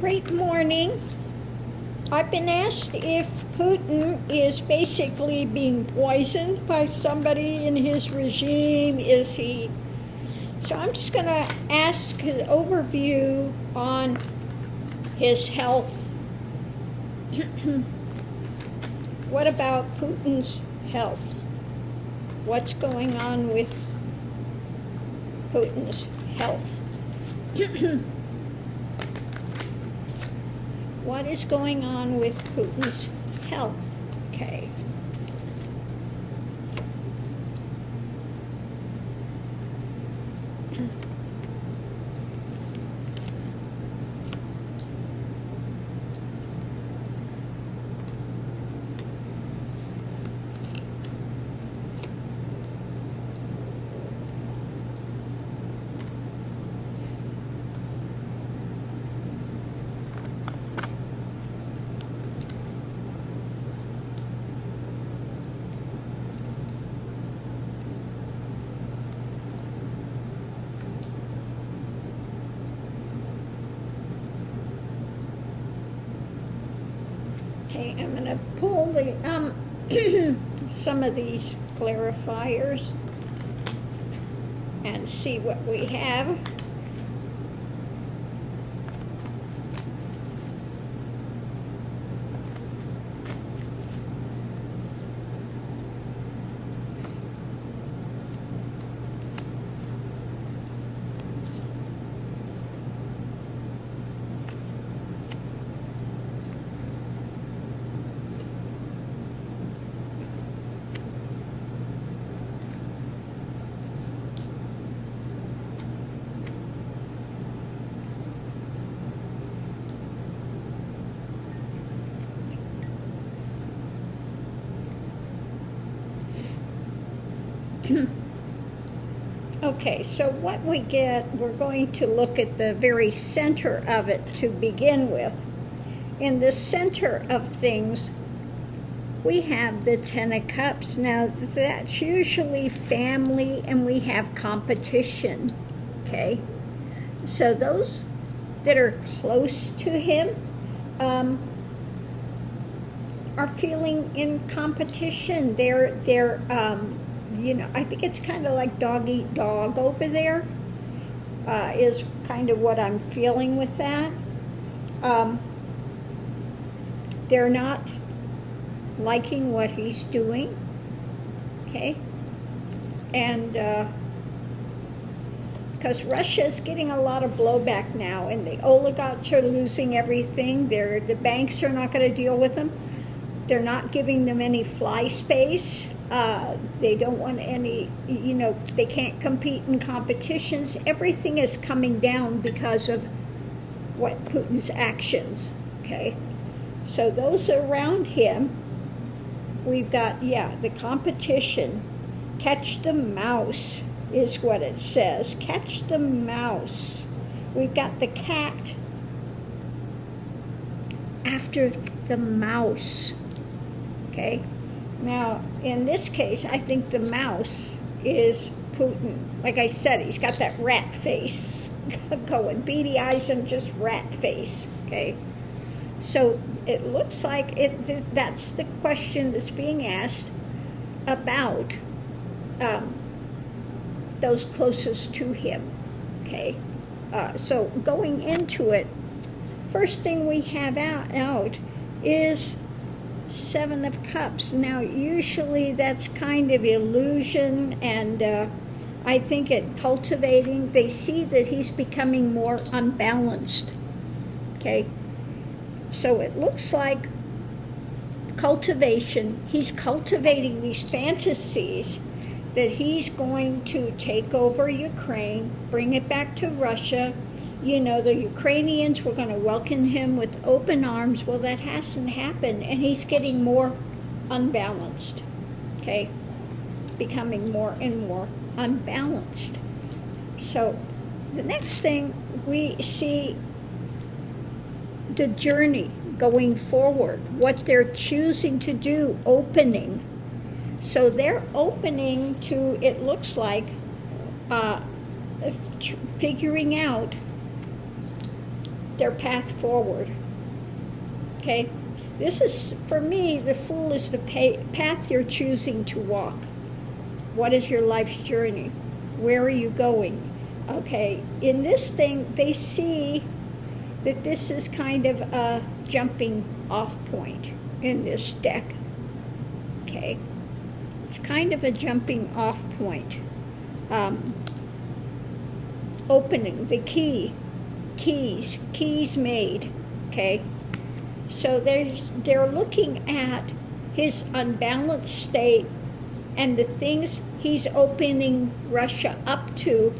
Great morning. I've been asked if Putin is basically being poisoned by somebody in his regime. Is he? So I'm just going to ask an overview on his health. What about Putin's health? What's going on with Putin's health? What is going on with Putin's health? Okay. Okay, I'm going to pull the some of these clarifiers and see what we have. Okay, so what we get, we're going to look at the very center of it to begin with. In the center of things, we have the Ten of Cups. Now, that's usually family, and we have competition, okay? So those that are close to him are feeling in competition. They're you know, I think it's kind of like dog eat dog over there, is kind of what I'm feeling with that. They're not liking what he's doing, okay? And because Russia is getting a lot of blowback now, and the oligarchs are losing everything. The banks are not going to deal with them. They're not giving them any fly space. They don't want any, you know, they can't compete in competitions. Everything is coming down because of what Putin's actions, okay? So those around him, we've got, the competition. Catch the mouse is what it says. Catch the mouse. We've got the cat after the mouse, okay? Now, in this case, I think the mouse is Putin. Like I said, he's got that rat face going, beady eyes and just rat face, okay? So it looks like that's the question that's being asked about those closest to him, okay? So going into it, first thing we have out is Seven of Cups. Now, usually that's kind of illusion, and I think it cultivating, they see that he's becoming more unbalanced, okay? So it looks like cultivation. He's cultivating these fantasies that he's going to take over Ukraine, bring it back to Russia. You know, the Ukrainians were going to welcome him with open arms. Well, that hasn't happened, and he's getting more unbalanced, okay? Becoming more and more unbalanced. So the next thing we see, the journey going forward, what they're choosing to do, opening. So they're opening to, it looks like, figuring out their path forward. Okay? This is, for me, the Fool is the path you're choosing to walk. What is your life's journey? Where are you going? Okay, in this thing, they see that this is kind of a jumping off point in this deck. Okay, it's kind of a jumping off point. Opening the keys made. Okay, so they're looking at his unbalanced state and the things he's opening Russia up to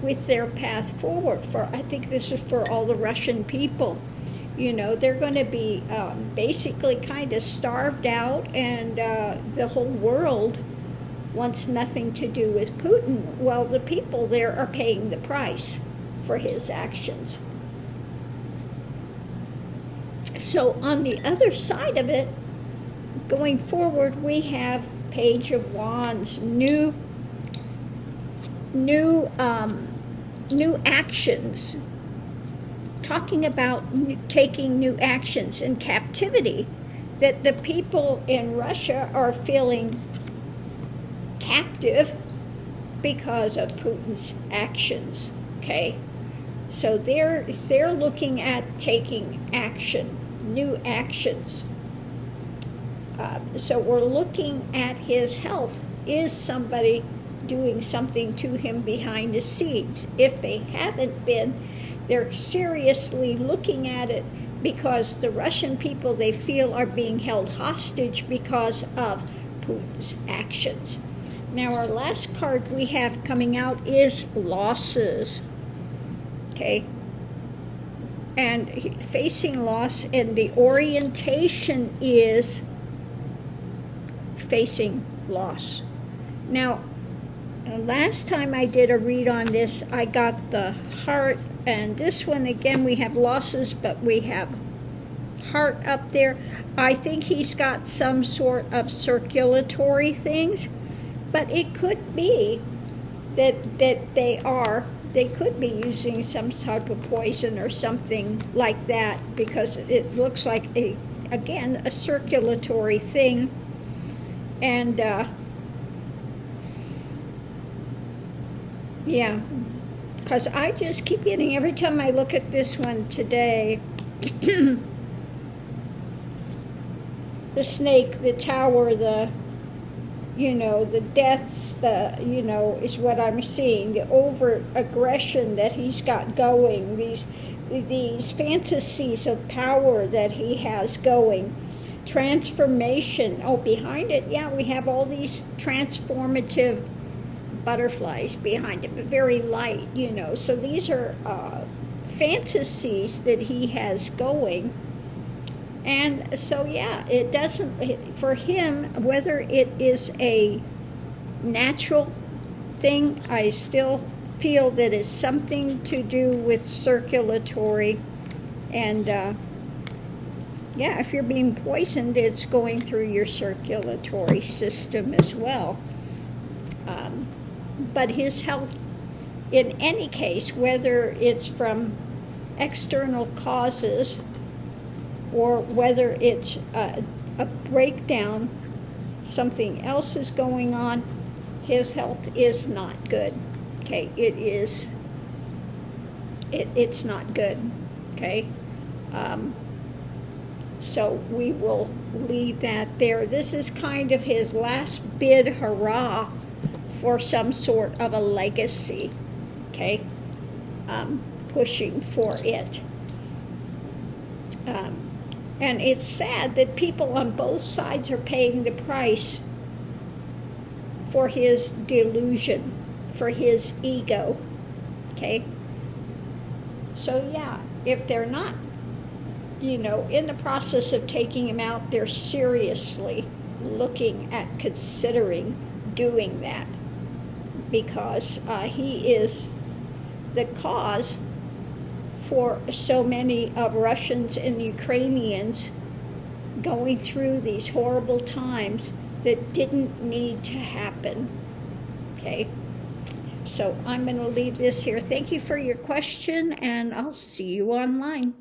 with their path forward. I think this is for all the Russian people. You know, they're going to be basically kind of starved out, and the whole world wants nothing to do with Putin. Well, the people there are paying the price for his actions. So on the other side of it, going forward, we have Page of Wands, new actions, talking about taking new actions in captivity, that the people in Russia are feeling captive because of Putin's actions. Okay, so they're looking at taking action, new actions. So we're looking at his health. Is somebody doing something to him behind the scenes? If they haven't been, they're seriously looking at it, because the Russian people, they feel, are being held hostage because of Putin's actions. Now, our last card we have coming out is losses. Okay? And facing loss, and the orientation is facing loss. Now, last time I did a read on this, I got the heart, and this one again we have losses, but we have heart up there. I think he's got some sort of circulatory things, but it could be that they could be using some type of poison or something like that, because it looks like again a circulatory thing. And yeah, because I just keep getting, every time I look at this one today, the snake, the tower, the deaths, is what I'm seeing. The over aggression that he's got going, these fantasies of power that he has going. Transformation. Oh, behind it, yeah, we have all these transformative butterflies behind it, but very light, So these are fantasies that he has going. And so, yeah, it doesn't, for him, whether it is a natural thing, I still feel that it's something to do with circulatory. And yeah, if you're being poisoned, it's going through your circulatory system as well. But his health, in any case, whether it's from external causes or whether it's a breakdown, something else is going on, his health is not good. Okay, it's not good. Okay. So we will leave that there. This is kind of his last bid hurrah for some sort of a legacy, okay? Pushing for it. And it's sad that people on both sides are paying the price for his delusion, for his ego, okay? So yeah, if they're not, in the process of taking him out, they're seriously looking at considering doing that, because he is the cause for so many of Russians and Ukrainians going through these horrible times that didn't need to happen. Okay? So I'm going to leave this here. Thank you for your question, and I'll see you online.